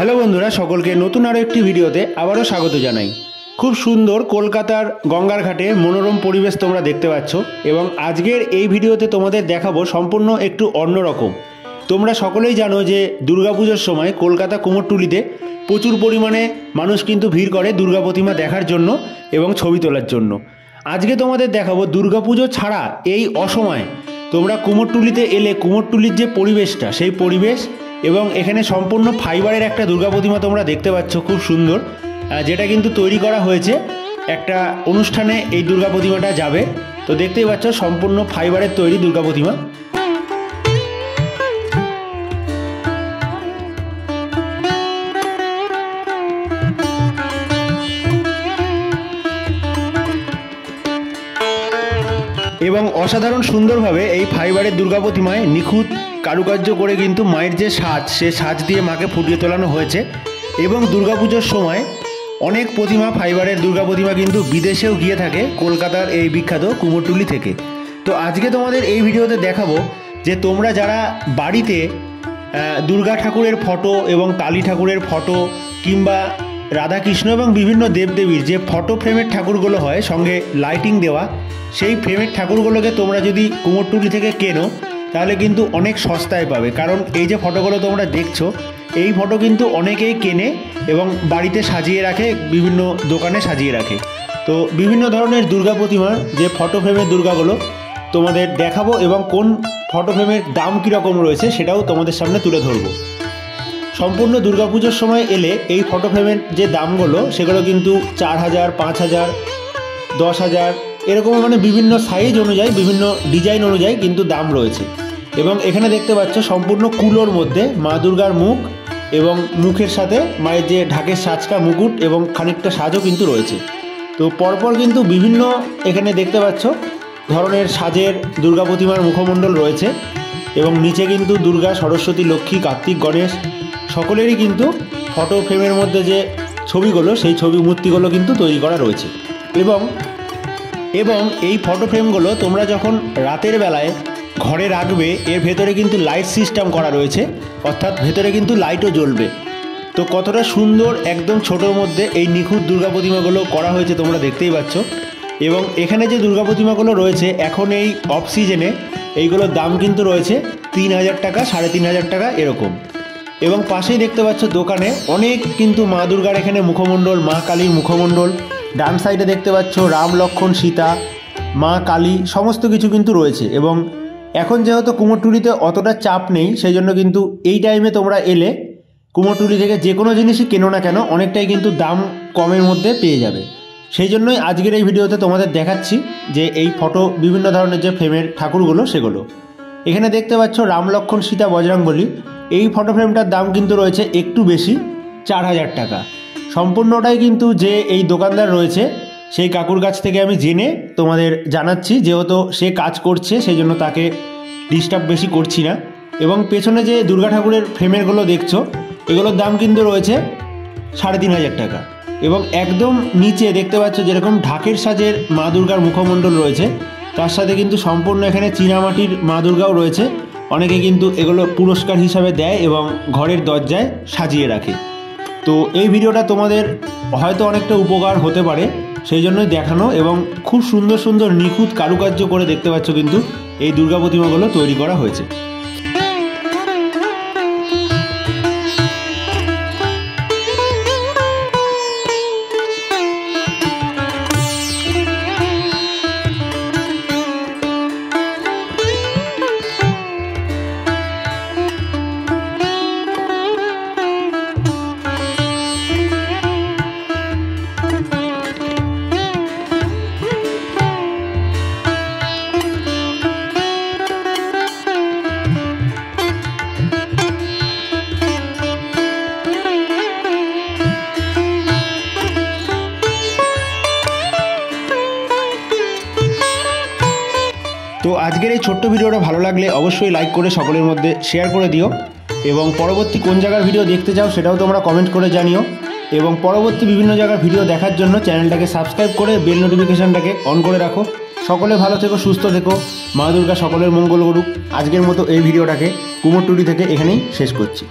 Hello বন্ধুরা, সকলকে নতুন আরও একটি ভিডিওতে আবারও স্বাগত জানাই। খুব সুন্দর কলকাতার গঙ্গার ঘাটে মনোরম পরিবেশ তোমরা দেখতে পাচ্ছ এবং আজকের এই ভিডিওতে তোমাদের দেখাবো সম্পূর্ণ একটু অন্যরকম। তোমরা সকলেই জানো যে দুর্গাপুজোর সময় কলকাতা কুমোরটুলিতে প্রচুর পরিমাণে মানুষ কিন্তু ভিড় করে দুর্গা প্রতিমা দেখার জন্য এবং ছবি তোলার জন্য। আজকে তোমাদের দেখাবো দুর্গাপুজো ছাড়া এই অসময়ে তোমরা কুমোরটুলিতে এলে কুমোরটুলির যে পরিবেশটা, সেই পরিবেশ এবং এখানে সম্পূর্ণ ফাইবারের একটা দুর্গা প্রতিমা তোমরা দেখতে পাচ্ছ, খুব সুন্দর, যেটা কিন্তু তৈরি করা হয়েছে একটা অনুষ্ঠানে। এই দুর্গা প্রতিমাটা যাবে, তো দেখতেই পাচ্ছ সম্পূর্ণ ফাইবারের তৈরি দুর্গা প্রতিমা। এবং অসাধারণ সুন্দরভাবে এই ফাইবারের দুর্গা প্রতিমায় নিখুঁত কারুকার্য করে কিন্তু মায়ের যে সাজ, সে সাজ দিয়ে মাকে ফুটিয়ে তোলানো হয়েছে। এবং দুর্গাপুজোর সময় অনেক প্রতিমা, ফাইবারের দুর্গা প্রতিমা কিন্তু বিদেশেও গিয়ে থাকে কলকাতার এই বিখ্যাত কুমোরটুলি থেকে। তো আজকে তোমাদের এই ভিডিওতে দেখাবো যে তোমরা যারা বাড়িতে দুর্গা ঠাকুরের ফটো এবং কালী ঠাকুরের ফটো কিংবা রাধাকৃষ্ণ এবং বিভিন্ন দেবদেবীর যে ফটো ফ্রেমের ঠাকুরগুলো হয় সঙ্গে লাইটিং দেওয়া, সেই ফ্রেমের ঠাকুরগুলোকে তোমরা যদি কুমোরটুলি থেকে কেনো তাহলে কিন্তু অনেক সস্তায় পাবে। কারণ এই যে ফটোগুলো তোমরা দেখছো, এই ফটো কিন্তু অনেকেই কেনে এবং বাড়িতে সাজিয়ে রাখে, বিভিন্ন দোকানে সাজিয়ে রাখে। তো বিভিন্ন ধরনের দুর্গা প্রতিমার যে ফটো ফ্রেমের দুর্গাগুলো তোমাদের দেখাবো এবং কোন ফটো ফ্রেমের দাম কীরকম রয়েছে সেটাও তোমাদের সামনে তুলে ধরবো। সম্পূর্ণ দুর্গাপুজোর সময় এলে এই ফটো ফ্রেমের যে দামগুলো সেগুলো কিন্তু 4,000, 5,000, 10,000 এরকম, মানে বিভিন্ন সাইজ অনুযায়ী, বিভিন্ন ডিজাইন অনুযায়ী কিন্তু দাম রয়েছে। এবং এখানে দেখতে পাচ্ছ সম্পূর্ণ কুলোর মধ্যে মা দুর্গার মুখ এবং মুখের সাথে মায়ের যে ঢাকের সাজটা, মুকুট এবং খানিকটা সাজও কিন্তু রয়েছে। তো পরপর কিন্তু বিভিন্ন এখানে দেখতে পাচ্ছ ধরনের সাজের দুর্গা প্রতিমার মুখমণ্ডল রয়েছে এবং নিচে কিন্তু দুর্গা, সরস্বতী, লক্ষ্মী, কার্তিক, গণেশ সকলেরই কিন্তু ফটো ফ্রেমের মধ্যে যে ছবিগুলো, সেই ছবি মূর্তিগুলো কিন্তু তৈরি করা রয়েছে। এবং এই ফটো ফ্রেমগুলো তোমরা যখন রাতের বেলায় ঘরে রাখবে, এর ভেতরে কিন্তু লাইট সিস্টেম করা রয়েছে, অর্থাৎ ভেতরে কিন্তু লাইটও জ্বলবে। তো কতটা সুন্দর একদম ছোটোর মধ্যে এই নিখুঁত দুর্গা প্রতিমাগুলো করা হয়েছে তোমরা দেখতেই পাচ্ছ। এবং এখানে যে দুর্গা প্রতিমাগুলো রয়েছে এখন এই অফ সিজনে এইগুলোর দাম কিন্তু রয়েছে 3,000 টাকা, 3,500 টাকা এরকম। এবং পাশেই দেখতে পাচ্ছ দোকানে অনেক কিন্তু মা দুর্গার এখানে মুখমণ্ডল, মা কালীর মুখমণ্ডল, ডান সাইডে দেখতে পাচ্ছ রাম, লক্ষ্মণ, সীতা, মা কালী সমস্ত কিছু কিন্তু রয়েছে। এবং এখন যেহেতু কুমোরটুলিতে অতটা চাপ নেই, সেই জন্য কিন্তু এই টাইমে তোমরা এলে কুমোরটুলি থেকে যে কোনো জিনিসই কেনো না কেন অনেকটাই কিন্তু দাম কমের মধ্যে পেয়ে যাবে। সেই জন্যই আজকের এই ভিডিওতে তোমাদের দেখাচ্ছি যে এই ফটো বিভিন্ন ধরনের যে ফ্রেমের ঠাকুরগুলো সেগুলো। এখানে দেখতে পাচ্ছ রাম, লক্ষ্মণ, সীতা, বজরংবলী, এই ফটো ফ্রেমটার দাম কিন্তু রয়েছে একটু বেশি, 4,000 টাকা। সম্পূর্ণটাই কিন্তু যে এই দোকানদার রয়েছে সেই কাকুর কাছ থেকে আমি জেনে তোমাদের জানাচ্ছি, যেহেতু সে কাজ করছে সেই জন্য তাকে ডিস্টার্ব বেশি করছি না। এবং পেছনে যে দুর্গা ঠাকুরের ফ্রেমেরগুলো দেখছো এগুলোর দাম কিন্তু রয়েছে 3,500 টাকা। এবং একদম নিচে দেখতে পাচ্ছ যেরকম ঢাকের সাজের মা দুর্গার মুখমণ্ডল রয়েছে, তার সাথে কিন্তু সম্পূর্ণ এখানে চীনামাটির মা দুর্গাও রয়েছে। অনেকে কিন্তু এগুলো পুরস্কার হিসাবে দেয় এবং ঘরের দরজায় সাজিয়ে রাখে। তো এই ভিডিওটা তোমাদের হয়তো অনেকটা উপকার হতে পারে, সেই জন্যই দেখানো। এবং খুব সুন্দর সুন্দর নিখুঁত কারুকার্য করে দেখতে পাচ্ছ কিন্তু এই দুর্গা প্রতিমাগুলো তৈরি করা হয়েছে। তো আজকের এই ছোট্ট ভিডিওটা ভালো লাগলে অবশ্যই লাইক করে সকলের মধ্যে শেয়ার করে দিও। এবং পরবর্তী কোন জায়গার ভিডিও দেখতে চাও সেটাও তোমরা কমেন্ট করে জানিও। এবং পরবর্তী বিভিন্ন জায়গার ভিডিও দেখার জন্য চ্যানেলটাকে সাবস্ক্রাইব করে বেল নোটিফিকেশানটাকে অন করে রাখো। সকলে ভালো থেকো, সুস্থ থেকো, মা দুর্গা সকলের মঙ্গল করুক। আজকের মতো এই ভিডিওটাকে কুমোরটুলি থেকে এখানেই শেষ করছি।